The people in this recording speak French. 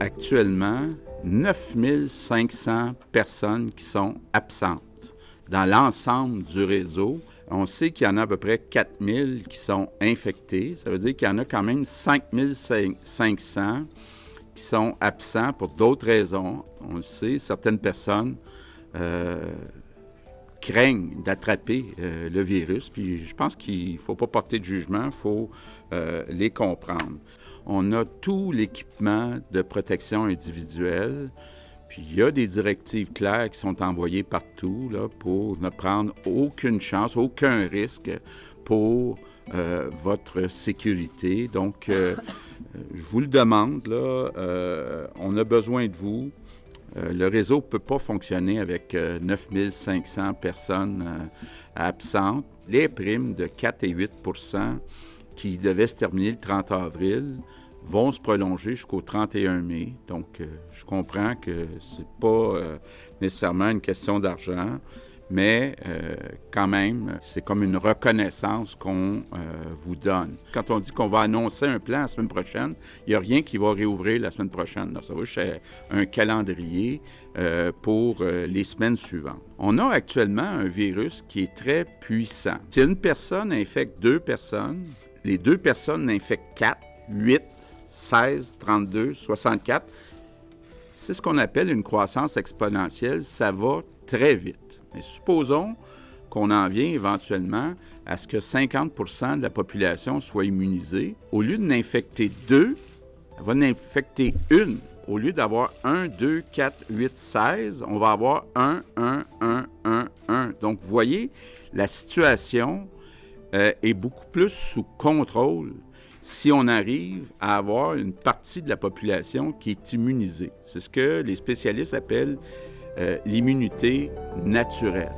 actuellement 9 500 personnes qui sont absentes dans l'ensemble du réseau. On sait qu'il y en a à peu près 4 000 qui sont infectés. Ça veut dire qu'il y en a quand même 5 500 qui sont absents pour d'autres raisons. On le sait, certaines personnes craignent d'attraper le virus. Puis je pense qu'il ne faut pas porter de jugement, il faut les comprendre. On a tout l'équipement de protection individuelle. Puis il y a des directives claires qui sont envoyées partout là, pour ne prendre aucune chance, aucun risque pour votre sécurité. Donc, je vous le demande, là, on a besoin de vous. Le réseau ne peut pas fonctionner avec 9 500 personnes absentes. Les primes de 4 et 8 % qui devaient se terminer le 30 avril vont se prolonger jusqu'au 31 mai. Donc, je comprends que ce n'est pas nécessairement une question d'argent, mais quand même, c'est comme une reconnaissance qu'on vous donne. Quand on dit qu'on va annoncer un plan la semaine prochaine, il n'y a rien qui va réouvrir la semaine prochaine. Là, ça va juste être un calendrier pour les semaines suivantes. On a actuellement un virus qui est très puissant. Si une personne infecte 2 personnes, les 2 personnes infectent 4, 8, 16, 32, 64. C'est ce qu'on appelle une croissance exponentielle. Ça va très vite. Mais supposons qu'on en vient éventuellement à ce que 50 % de la population soit immunisée. Au lieu de n'infecter 2, elle va n'infecter 1. Au lieu d'avoir 1, 2, 4, 8, 16, on va avoir 1, 1, 1, 1, 1. Donc, vous voyez, la situation est beaucoup plus sous contrôle si on arrive à avoir une partie de la population qui est immunisée. C'est ce que les spécialistes appellent l'immunité naturelle.